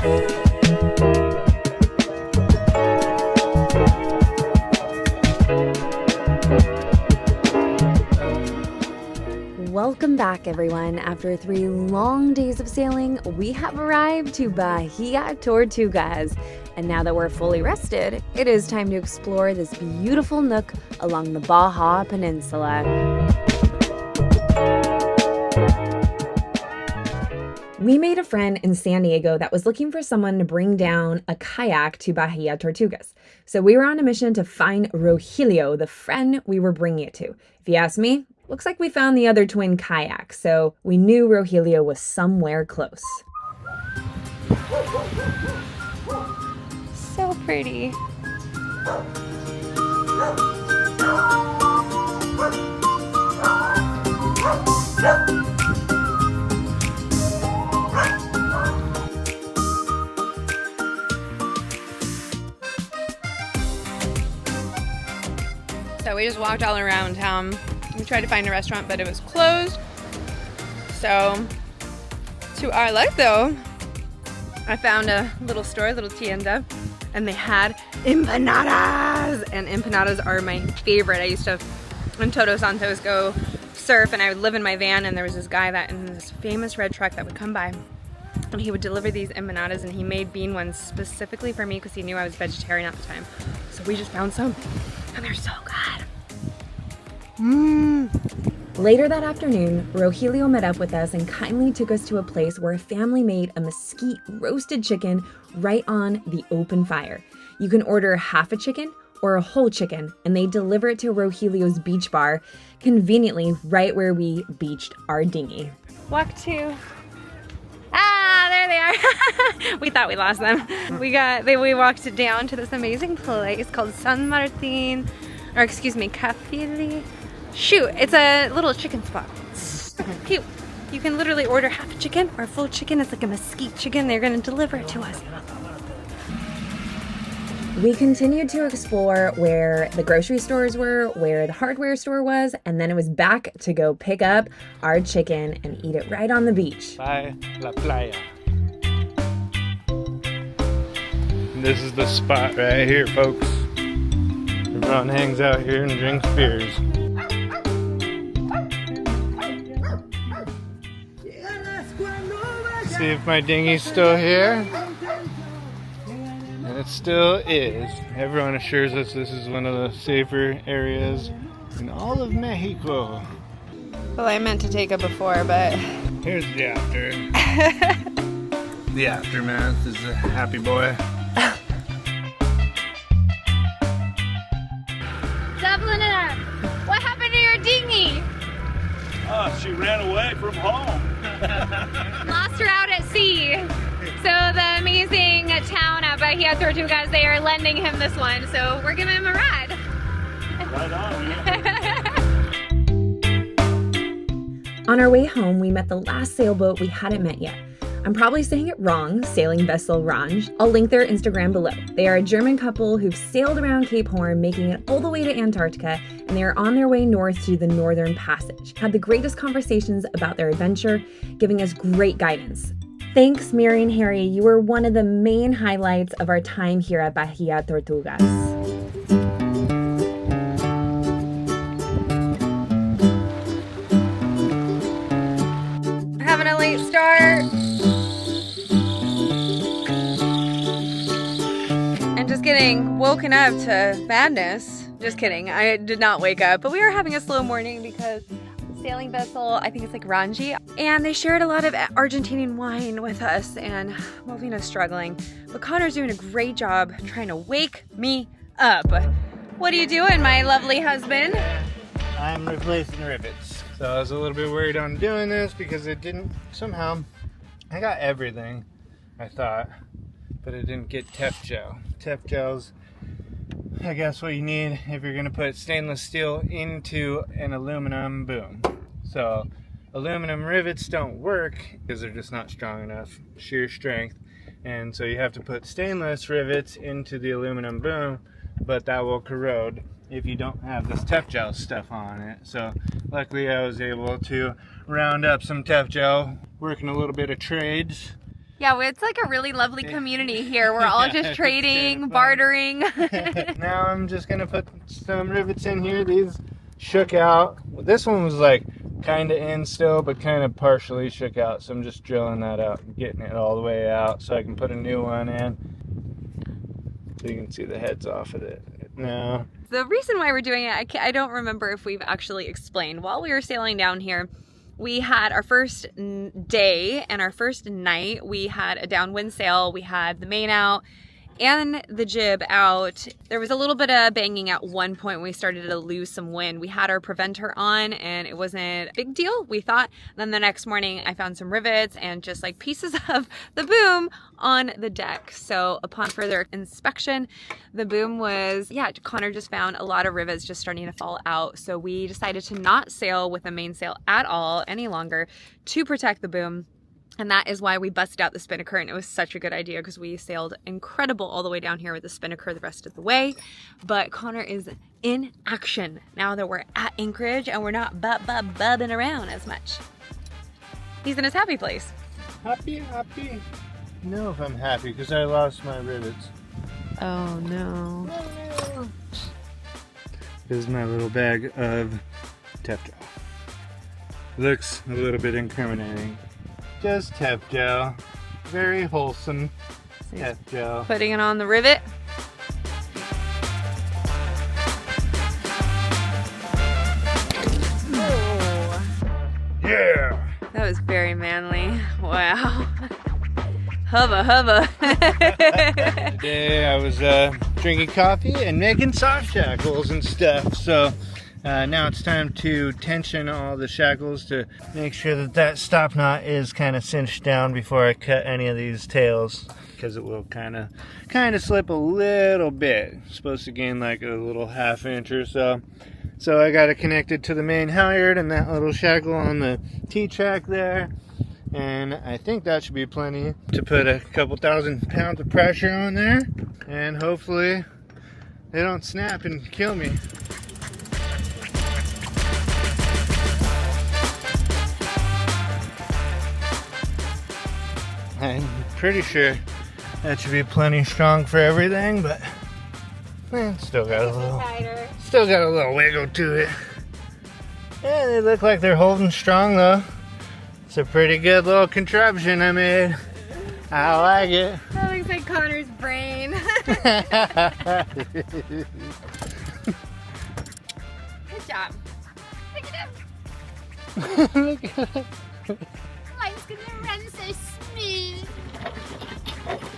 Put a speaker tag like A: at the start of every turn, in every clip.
A: Welcome back, everyone. After 3 long days of sailing, we have arrived to Bahia Tortugas. And now that we're fully rested, it is time to explore this beautiful nook along the Baja Peninsula. We made a friend in San Diego that was looking for someone to bring down a kayak to Bahia Tortugas. So we were on a mission to find Rogelio, the friend we were bringing it to. If you ask me, looks like we found the other twin kayak, so we knew Rogelio was somewhere close. So pretty.
B: So we just walked all around town. We tried to find a restaurant, but it was closed. So, to our luck though, I found a little store, a little tienda, and they had empanadas! And empanadas are my favorite. I used to, in Todos Santos, go surf, and I would live in my van, and there was this guy that in this famous red truck that would come by, and he would deliver these empanadas, and he made bean ones specifically for me because he knew I was vegetarian at the time. So we just found some, and they're so good.
A: Later that afternoon, Rogelio met up with us and kindly took us to a place where a family made a mesquite roasted chicken right on the open fire. You can order half a chicken or a whole chicken, and they deliver it to Rogelio's beach bar, conveniently right where we beached our dinghy.
B: Walk to... Ah, there they are. We thought we lost them. We walked down to this amazing place called San Martin, or excuse me, Cafili. Shoot, it's a little chicken spot. Cute. You can literally order half a chicken or a full chicken. It's like a mesquite chicken. They're gonna deliver it to us.
A: We continued to explore where the grocery stores were, where the hardware store was, and then it was back to go pick up our chicken and eat it right on the beach.
C: By la playa. And this is the spot right here, folks. Everyone hangs out here and drinks beers. See if my dinghy's still here. And it still is. Everyone assures us this is one of the safer areas in all of Mexico.
B: Well, I meant to take a before, but...
C: Here's the after. The aftermath is a happy boy.
B: Dubliner, what happened to your dinghy?
D: Oh, she ran away from home.
B: Lost her out at sea. So the amazing town at Bahia Tortugas, they are lending him this one. So we're giving him a ride.
D: Right on,
A: yeah. On our way home, we met the last sailboat we hadn't met yet. I'm probably saying it wrong, sailing vessel Range. I'll link their Instagram below. They are a German couple who've sailed around Cape Horn, making it all the way to Antarctica, and they are on their way north to the Northern Passage. Had the greatest conversations about their adventure, giving us great guidance. Thanks, Mary and Harry. You were one of the main highlights of our time here at Bahia Tortugas.
B: Having a late start. And just getting woken up to madness. Just kidding, I did not wake up, but we were having a slow morning because the sailing vessel, I think it's like Rangi, and they shared a lot of Argentinian wine with us, and Melvina's struggling. But Connor's doing a great job trying to wake me up. What are you doing, my lovely husband?
C: I'm replacing rivets. So I was a little bit worried on doing this because it didn't, somehow, I got everything, I thought, but it didn't get Tef gel. Tef gel's, I guess, what you need if you're gonna put stainless steel into an aluminum boom. So aluminum rivets don't work because they're just not strong enough, sheer strength. And so you have to put stainless rivets into the aluminum boom, but that will corrode if you don't have this Tef gel stuff on it. So luckily I was able to round up some Tef gel, working a little bit of trades.
B: Yeah, well, it's like a really lovely community here. We're all just trading, bartering.
C: Now I'm just gonna put some rivets in here. These shook out. This one was like kind of in still, but kind of partially shook out. So I'm just drilling that out and getting it all the way out so I can put a new one in. So you can see the heads off of it now.
B: The reason why we're doing it, I don't remember if we've actually explained. While we were sailing down here, we had our first day and our first night. We had a downwind sail. We had the main out and the jib out. There was a little bit of banging at one point when we started to lose some wind. We had our preventer on and it wasn't a big deal, we thought. Then the next morning I found some rivets and just like pieces of the boom on the deck. So upon further inspection, the boom was, Connor just found a lot of rivets just starting to fall out. So we decided to not sail with a mainsail at all any longer to protect the boom. And that is why we busted out the spinnaker, and it was such a good idea because we sailed incredible all the way down here with the spinnaker the rest of the way. But Connor is in action now that we're at Anchorage and we're not bubbing around as much. He's in his happy place.
C: Happy? No, if I'm happy because I lost my rivets.
B: Oh no.
C: This is my little bag of Teftel. Looks a little bit incriminating. Just Teftel. Very wholesome Teftel.
B: Putting it on the rivet. Oh.
C: Yeah!
B: That was very manly. Wow. Hubba.
C: Today I was drinking coffee and making soft shackles and stuff. So now it's time to tension all the shackles to make sure that that stop knot is kind of cinched down before I cut any of these tails, because it will kind of slip a little bit. It's supposed to gain like a little ½ inch or so. So I got it connected to the main halyard and that little shackle on the T-track there. And I think that should be plenty to put a couple 1,000 pounds of pressure on there. And hopefully they don't snap and kill me. I'm pretty sure that should be plenty strong for everything, but still got a little wiggle to it. Yeah, they look like they're holding strong though. It's a pretty good little contraption I made. I like it.
B: That looks like Connor's brain. Good job. Look at him.
C: Look at it.
B: Life's gonna run so smooth.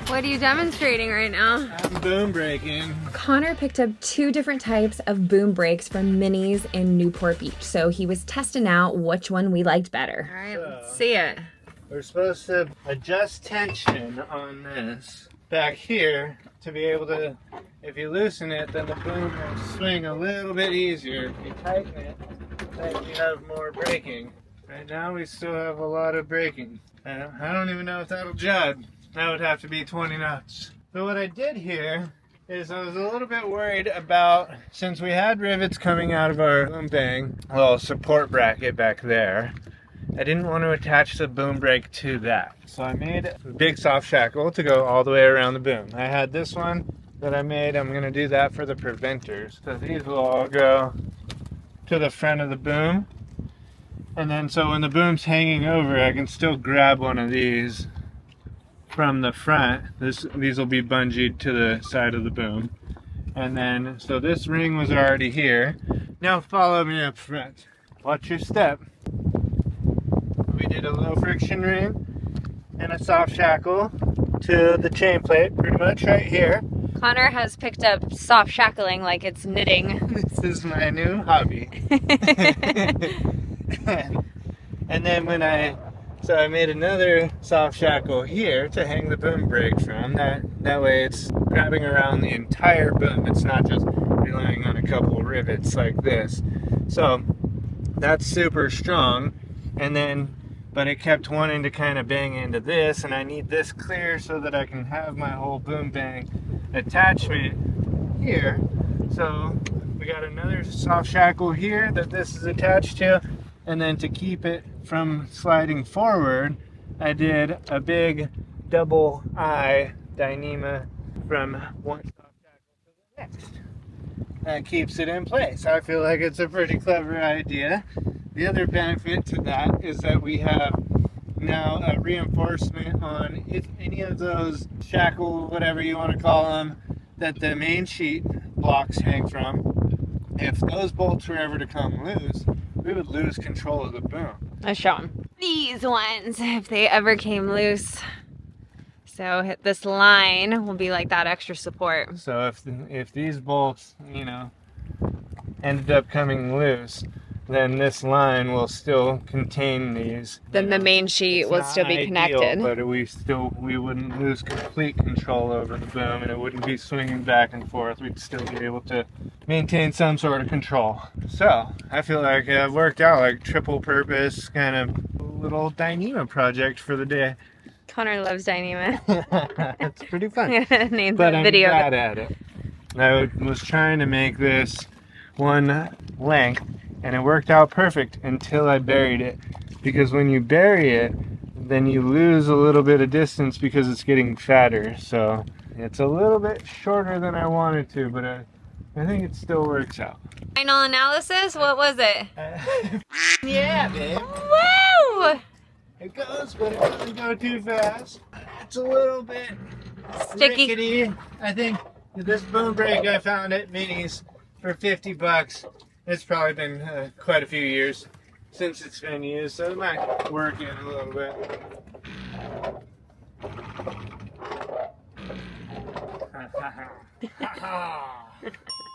B: What are you demonstrating right now?
C: I'm boom breaking.
A: Connor picked up 2 different types of boom brakes from Minnie's in Newport Beach, so he was testing out which one we liked better.
B: All right, let's see it.
C: We're supposed to adjust tension on this back here to be able to, if you loosen it, then the boom will swing a little bit easier. If you tighten it, then you have more braking. Right now we still have a lot of braking. I don't even know if that'll jud. That would have to be 20 knots. So what I did here is I was a little bit worried about, since we had rivets coming out of our boom bang, little support bracket back there, I didn't want to attach the boom brake to that. So I made a big soft shackle to go all the way around the boom. I had this one that I made. I'm going to do that for the preventers. So these will all go to the front of the boom. And then so when the boom's hanging over, I can still grab one of these from the front. These will be bungeed to the side of the boom. And then, so this ring was already here. Now follow me up front. Watch your step. We did a low friction ring and a soft shackle to the chain plate, pretty much right here.
B: Connor has picked up soft shackling like it's knitting.
C: This is my new hobby. And then so I made another soft shackle here to hang the boom brake from. That way it's grabbing around the entire boom. It's not just relying on a couple rivets like this. So that's super strong. And then, but it kept wanting to kind of bang into this, and I need this clear so that I can have my whole boom bang attachment here. So we got another soft shackle here that this is attached to. And then to keep it from sliding forward, I did a big double eye Dyneema from one stop tackle to the next. That keeps it in place. I feel like it's a pretty clever idea. The other benefit to that is that we have now a reinforcement on if any of those shackle, whatever you want to call them, that the main sheet blocks hang from. If those bolts were ever to come loose, we would lose control of the boom.
B: Let's show them. These ones, if they ever came loose. So this line will be like that extra support.
C: So if these bolts, you know, ended up coming loose, then this line will still contain these.
B: Then the main sheet will still be connected.
C: But we wouldn't lose complete control over the boom, and it wouldn't be swinging back and forth. We'd still be able to maintain some sort of control. So I feel like it worked out like triple purpose kind of little Dyneema project for the day.
B: Connor loves Dyneema.
C: It's pretty fun.
B: Named
C: But
B: the
C: I'm
B: video.
C: bad at it. I was trying to make this one length, and it worked out perfect until I buried it. Because when you bury it, then you lose a little bit of distance because it's getting fatter. So it's a little bit shorter than I wanted to, but I think it still works out.
B: Final analysis, what was it?
C: Yeah, babe.
B: Woo!
C: It goes, but it doesn't go too fast. It's a little bit
B: Sticky.
C: rickety. I think this boom brake I found at Minis for $50. It's probably been quite a few years since it's been used, so it might work in a little bit.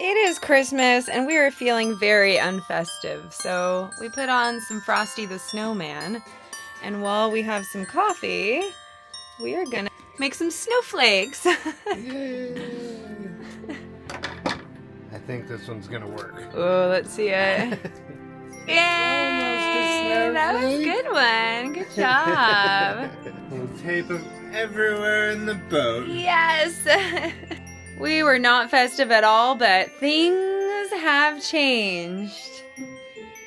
B: It is Christmas and we are feeling very unfestive, so we put on some Frosty the Snowman, and while we have some coffee, we are gonna make some snowflakes.
C: Yay. I think this one's gonna work.
B: Oh, let's see it. Yay! That was a good one. Good job.
C: We'll tape them everywhere in the boat.
B: Yes. We were not festive at all, but things have changed.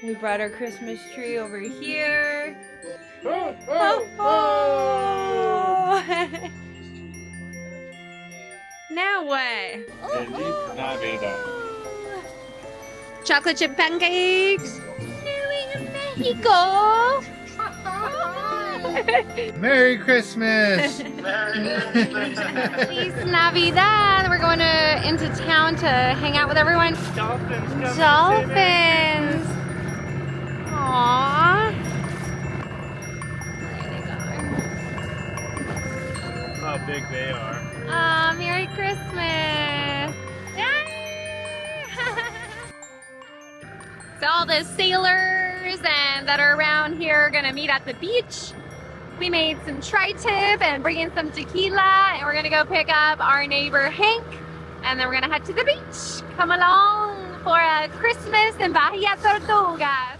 B: We brought our Christmas tree over here.
C: Oh,
B: Oh, oh. Now what?
C: Feliz Navidad.
B: Chocolate chip pancakes. Mexico.
C: Merry Christmas!
B: Feliz Navidad. We're going into town to hang out with everyone.
C: Dolphins!
B: Dolphins. Aww.
C: How big they are.
B: Aw, Merry Christmas. Yay! So all the sailors and that are around here are gonna meet at the beach. We made some tri-tip and bring in some tequila, and we're gonna go pick up our neighbor Hank, and then we're gonna head to the beach. Come along for a Christmas in Bahia Tortugas.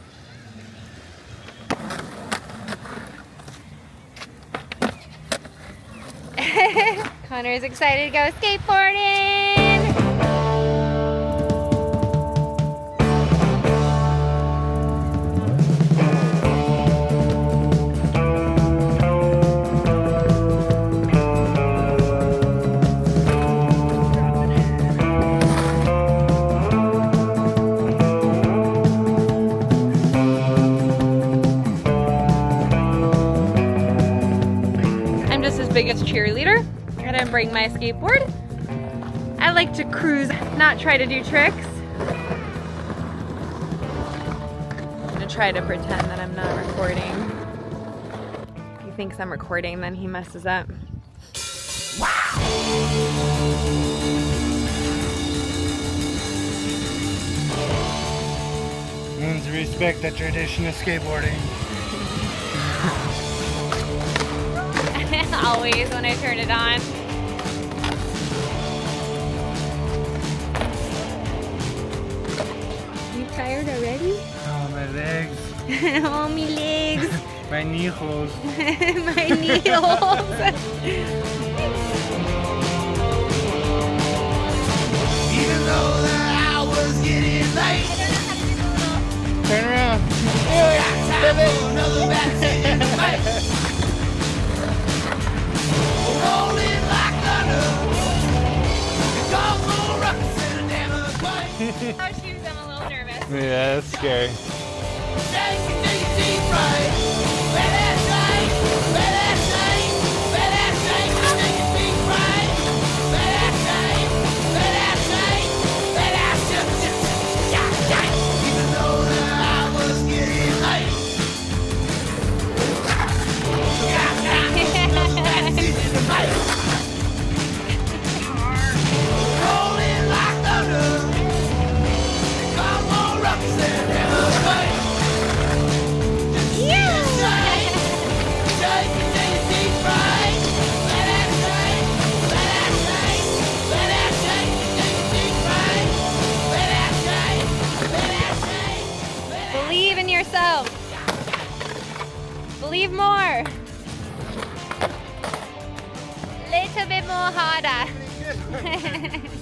B: Connor's excited to go skateboarding. I'm just his biggest cheerleader. I didn't bring my skateboard. I like to cruise, not try to do tricks. I'm gonna try to pretend that I'm not recording. If he thinks I'm recording, then he messes up.
C: Means respect the tradition of skateboarding.
B: Always when I turn it on. You tired already?
C: Oh, my legs.
B: Oh, my legs.
C: My knee holes.
B: My needles.
E: Even though the hour's getting late,
C: Turn around.
E: time for another vaccine.
B: shoes, I'm a little nervous.
C: Yeah, that's scary.
B: Believe in yourself. Believe more. Little bit more harder.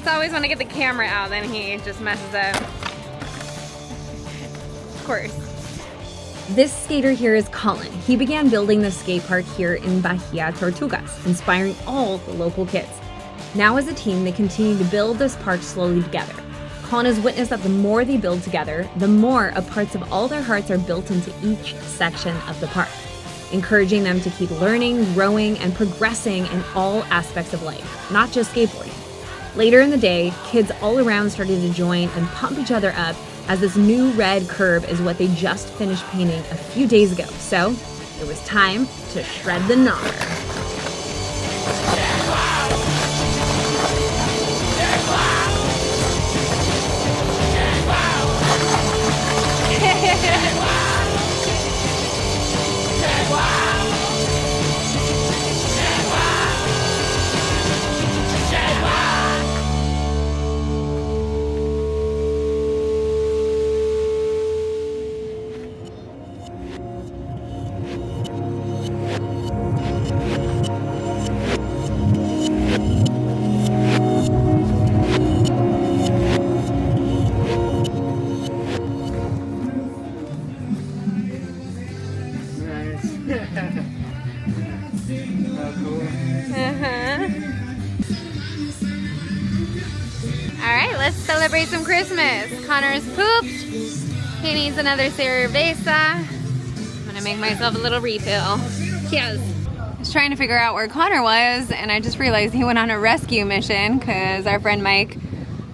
B: I always want to get the camera out, then he just messes up. Of course.
A: This skater here is Colin. He began building the skate park here in Bahia Tortugas, inspiring all the local kids. Now as a team, they continue to build this park slowly together. Colin has witnessed that the more they build together, the more of parts of all their hearts are built into each section of the park, encouraging them to keep learning, growing, and progressing in all aspects of life, not just skateboarding. Later in the day, kids all around started to join and pump each other up as this new red curb is what they just finished painting a few days ago. So it was time to shred the gnar.
B: Alright, let's celebrate some Christmas. Connor's pooped. He needs another cerveza. I'm gonna make myself a little refill. Cheers. I was trying to figure out where Connor was, and I just realized he went on a rescue mission because our friend Mike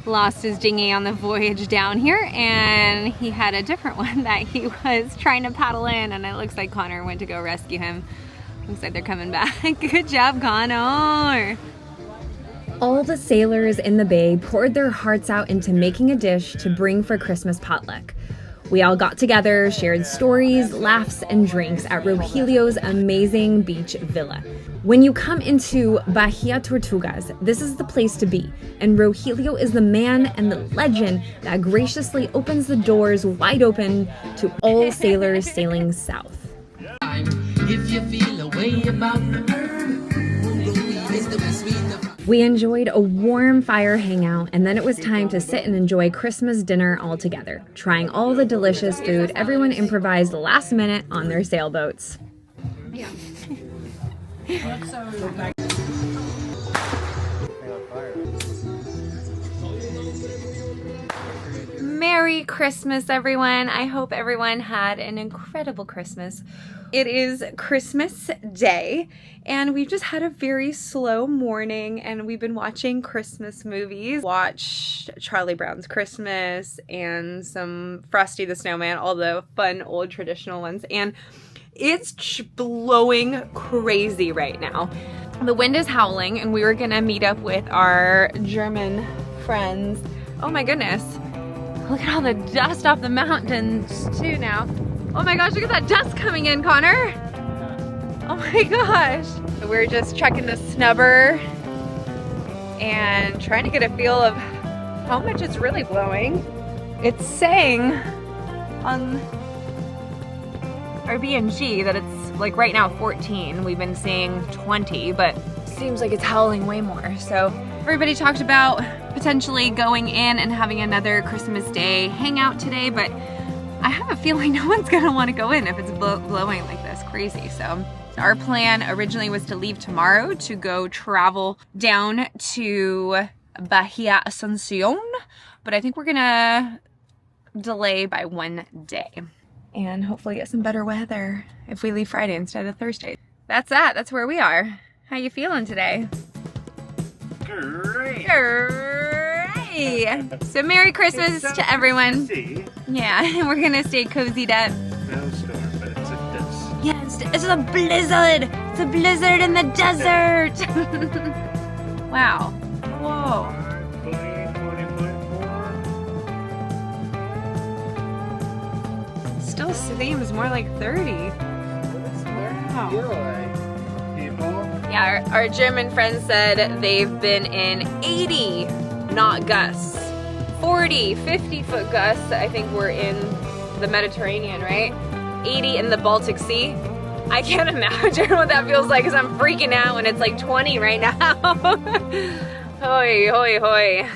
B: lost his dinghy on the voyage down here, and he had a different one that he was trying to paddle in, and it looks like Connor went to go rescue him. Looks like they're coming back. Good job, Connor.
A: All the sailors in the bay poured their hearts out into making a dish to bring for Christmas potluck. We all got together, shared stories, laughs, and drinks at Rogelio's amazing beach villa. When you come into Bahia Tortugas, this is the place to be, and Rogelio is the man and the legend that graciously opens the doors wide open to all sailors sailing south.
E: If you feel a way about the
A: We enjoyed a warm fire hangout, and then it was time to sit and enjoy Christmas dinner all together, trying all the delicious food everyone improvised last minute on their sailboats.
B: Yeah. Merry Christmas, everyone. I hope everyone had an incredible Christmas. It is Christmas Day, and we've just had a very slow morning, and we've been watching Christmas movies. Watched Charlie Brown's Christmas and some Frosty the Snowman, all the fun old traditional ones, and it's blowing crazy right now. The wind is howling, and we were gonna meet up with our German friends. Oh my goodness. Look at all the dust off the mountains too now. Oh my gosh, look at that dust coming in, Connor. Oh my gosh. So we're just checking the snubber and trying to get a feel of how much it's really blowing. It's saying on our BNG that it's like right now 14. We've been seeing 20, but it seems like it's howling way more. So everybody talked about potentially going in and having another Christmas Day hangout today, but I have a feeling no one's gonna want to go in if it's blowing like this crazy. So our plan originally was to leave tomorrow to go travel down to Bahia Asuncion, but I think we're gonna delay by 1 day and hopefully get some better weather if we leave Friday instead of Thursday. That's that. That's where we are. How you feeling today?
C: Great.
B: Great. So Merry Christmas to everyone. Yeah, we're gonna stay cozied up.
C: No storm, but it's a dust.
B: Yeah, it's a blizzard. It's a blizzard in the desert. Wow. Whoa.
C: 20, 24.
B: Still seems more like 30. Wow. Yeah, our German friends said they've been in 80 knot gusts. 40, 50-foot gusts, I think we're in the Mediterranean, right? 80 in the Baltic Sea. I can't imagine what that feels like because I'm freaking out when it's like 20 right now. Hoi, hoi, hoi.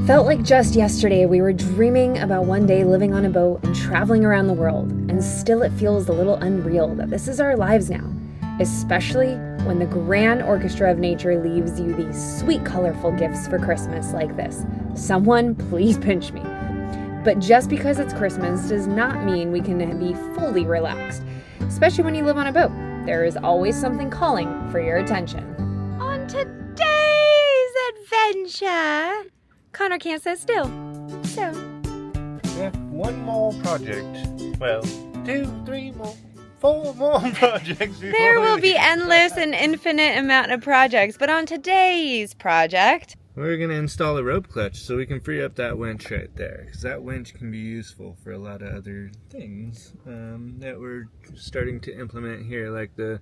A: Felt like just yesterday we were dreaming about one day living on a boat and traveling around the world, and still it feels a little unreal that this is our lives now, especially when the grand orchestra of nature leaves you these sweet, colorful gifts for Christmas like this. Someone please pinch me. But just because it's Christmas does not mean we can be fully relaxed, especially when you live on a boat. There is always something calling for your attention.
B: On today's adventure, Connor can't sit still. So,
C: Yeah, one more project. Well, 2, 3 more, 4 more projects.
B: there will be endless and infinite amount of projects, but on today's project,
C: We're going to install a rope clutch so we can free up that winch right there. Because that winch can be useful for a lot of other things that we're starting to implement here, like the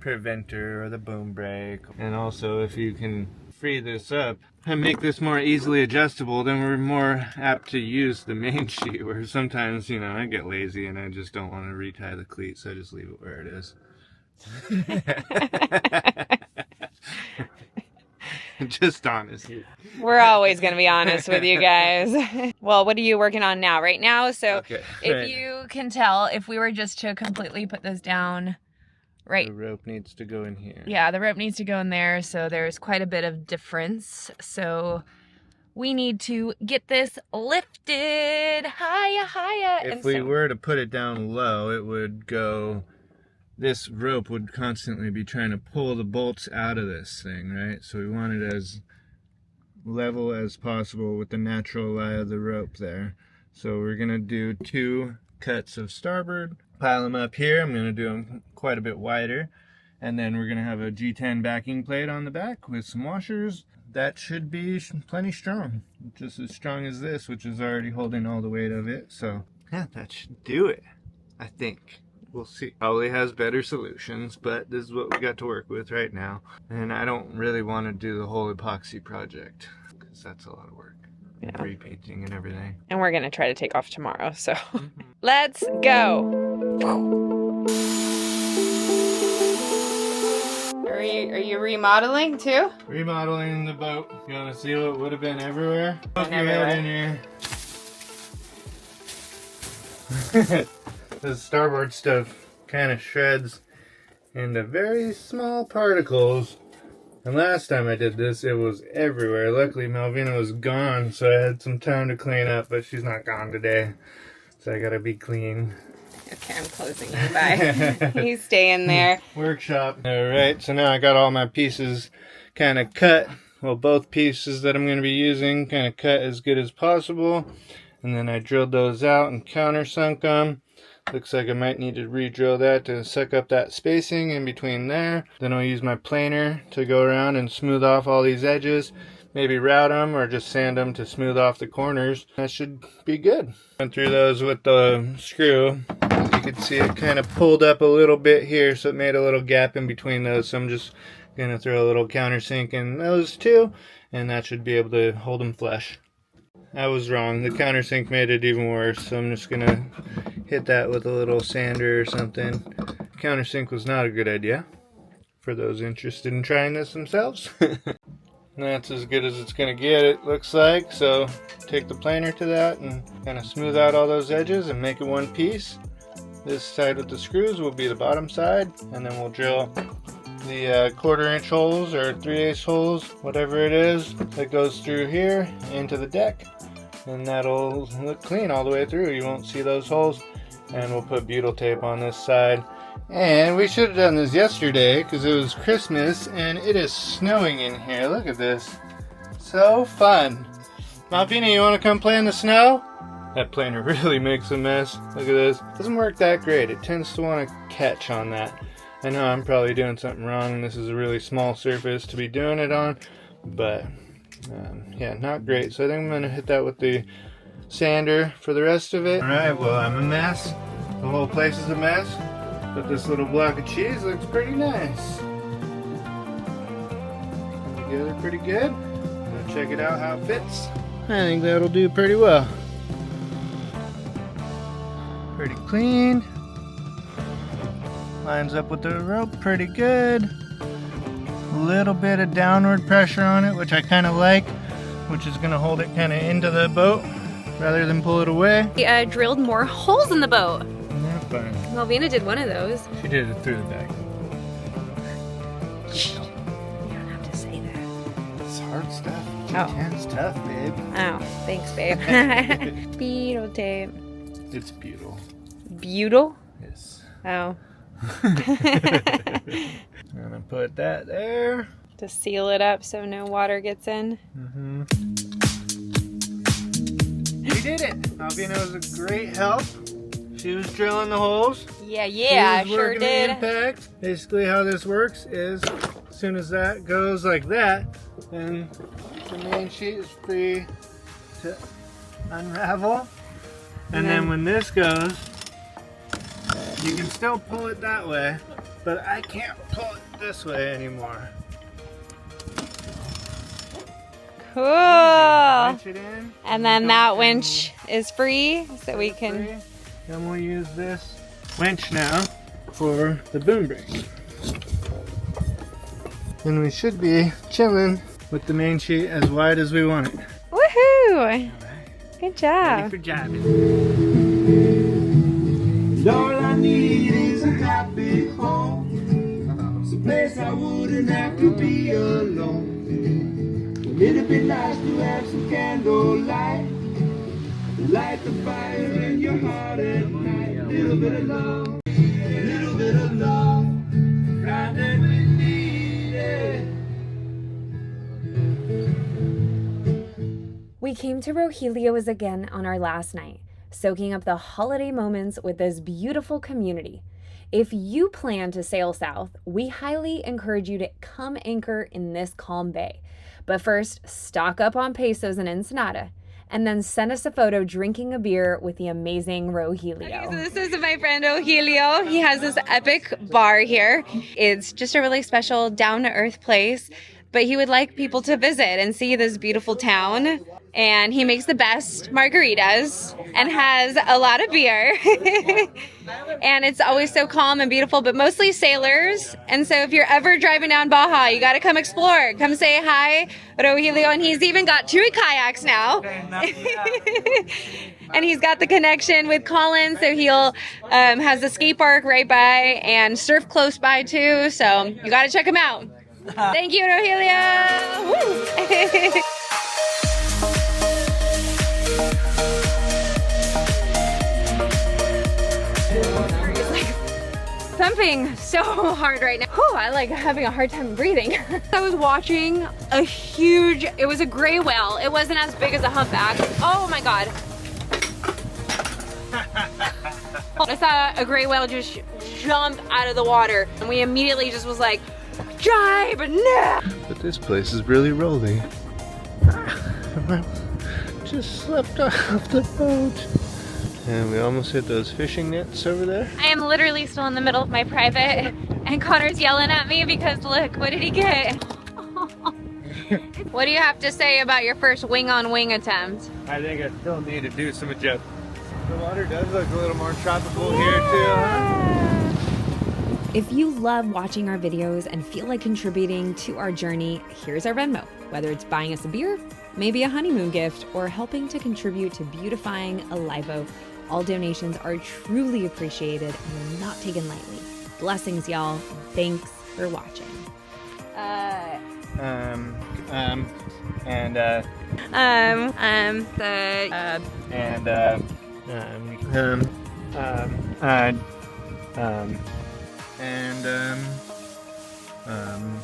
C: preventer or the boom brake. And also, if you can free this up and make this more easily adjustable, then we're more apt to use the main sheet, where sometimes, you know, I get lazy and I just don't want to retie the cleat, so I just leave it where it is. Just honest.
B: we're always going to be honest with you guys. Well, what are you working on now? Right now? So
C: Okay,
B: if
C: right.
B: you can tell, if we were just to completely put this down, right?
C: The rope needs to go in here.
B: Yeah, the rope needs to go in there. So there's quite a bit of difference. So we need to get this lifted higher, higher.
C: If we were to put it down low, it would go... This rope would constantly be trying to pull the bolts out of this thing, right? So we want it as level as possible with the natural lie of the rope there. So we're going to do 2 cuts of starboard, pile them up here. I'm going to do them quite a bit wider. And then we're going to have a G10 backing plate on the back with some washers. That should be plenty strong. Just as strong as this, which is already holding all the weight of it. So yeah, that should do it, I think. We'll see. Probably has better solutions, but this is what we got to work with right now. And I don't really want to do the whole epoxy project because that's a lot of work.
B: Yeah.
C: Repainting and everything.
B: And we're going to try to take off tomorrow. So let's go. Are you remodeling too?
C: Remodeling the boat. You want to see what would have been everywhere?
B: Been everywhere.
C: In here. The starboard stuff kind of shreds into very small particles. And last time I did this, it was everywhere. Luckily, Malvina was gone, so I had some time to clean up, but she's not gone today. So I gotta be clean.
B: Okay, I'm closing you. Bye. You stay in there.
C: Workshop. Alright, so now I got all my pieces kind of cut. Well, both pieces that I'm going to be using kind of cut as good as possible. And then I drilled those out and countersunk them. Looks like I might need to re-drill that to suck up that spacing in between there. Then I'll use my planer to go around and smooth off all these edges. Maybe route them or just sand them to smooth off the corners. That should be good. Went through those with the screw. As you can see, it kind of pulled up a little bit here, so it made a little gap in between those. So I'm just going to throw a little countersink in those two, and that should be able to hold them flush. I was wrong. The countersink made it even worse, so I'm just going to hit that with a little sander or something. Countersink was not a good idea for those interested in trying this themselves. And that's as good as it's gonna get, it looks like. So take the planer to that and kind of smooth out all those edges and make it one piece. This side with the screws will be the bottom side, and then we'll drill the 1/4 inch holes or 3/8 holes, whatever it is, that goes through here into the deck, and that'll look clean all the way through. You won't see those holes. And we'll put butyl tape on this side. And we should have done this yesterday because it was Christmas and it is snowing in here. Look at this. So fun. Malvina, you want to come play in the snow? That planer really makes a mess. Look at this. Doesn't work that great. It tends to want to catch on that. I know I'm probably doing something wrong. This is a really small surface to be doing it on. But yeah, not great. So I think I'm going to hit that with the sander for the rest of it. Alright, well, I'm a mess. The whole place is a mess. But this little block of cheese looks pretty nice. Come together pretty good. Gonna check it out how it fits. I think that'll do pretty well. Pretty clean. Lines up with the rope pretty good. A little bit of downward pressure on it, which I kind of like, which is gonna hold it kind of into the boat rather than pull it away.
B: We drilled more holes in the boat.
C: Isn't that fun?
B: Malvina did one of those.
C: She did it through the back.
B: You don't have to say that.
C: It's hard stuff.
B: Oh.
C: It's tough, babe.
B: Oh, thanks, babe. Beetle tape.
C: It's beautiful.
B: Butyl?
C: Yes.
B: Oh.
C: I'm gonna put that there.
B: To seal it up so no water gets in.
C: We did it. Malvina was a great help. She was drilling the holes.
B: Yeah,
C: She was
B: sure
C: working the
B: did.
C: impact. Basically how this works is as soon as that goes like that, then the main sheet is free to unravel. And then when this goes, you can still pull it that way, but I can't pull it this way anymore.
B: Cool.
C: Winch it in.
B: And then that winch is free, so we can...
C: Free. Then we'll use this winch now for the boom brake. And we should be chilling with the main sheet as wide as we want it.
B: Woohoo! Good job.
C: Ready for jabbing.
E: All I need is a happy home, some place I wouldn't have to be alone. It'd be nice to have some candlelight, light the fire in your heart at night. A little bit of love, kind that we needed.
A: We came to Rogelio's again on our last night, soaking up the holiday moments with this beautiful community. If you plan to sail south, we highly encourage you to come anchor in this calm bay. But first, stock up on pesos in Ensenada, and then send us a photo drinking a beer with the amazing Rogelio.
B: Okay, so this is my friend Rogelio. He has this epic bar here. It's just a really special, down-to-earth place, but he would like people to visit and see this beautiful town. And he makes the best margaritas and has a lot of beer. And it's always so calm and beautiful, but mostly sailors. And so if you're ever driving down Baja, you got to come explore. Come say hi, Rogelio. And he's even got 2 kayaks now. And he's got the connection with Colin, so he'll has the skate park right by and surf close by too. So you got to check him out. Thank you, Rogelio. Woo. Thumping so hard right now. Whew, I like having a hard time breathing. I was watching a huge, it was a gray whale. It wasn't as big as a humpback. Oh my God. I saw a gray whale just jump out of the water and we immediately just was like, drive now.
C: But this place is really rolling. Just slipped off the boat. And we almost hit those fishing nets over there.
B: I am literally still in the middle of my private and Connor's yelling at me because look, what did he get? What do you have to say about your first wing-on-wing attempt?
C: I think I still need to do some adjustments. The water does look a little more tropical here too, huh?
A: If you love watching our videos and feel like contributing to our journey, here's our Venmo. Whether it's buying us a beer, maybe a honeymoon gift, or helping to contribute to beautifying Alivo, all donations are truly appreciated and are not taken lightly. Blessings, y'all. Thanks for watching.
C: And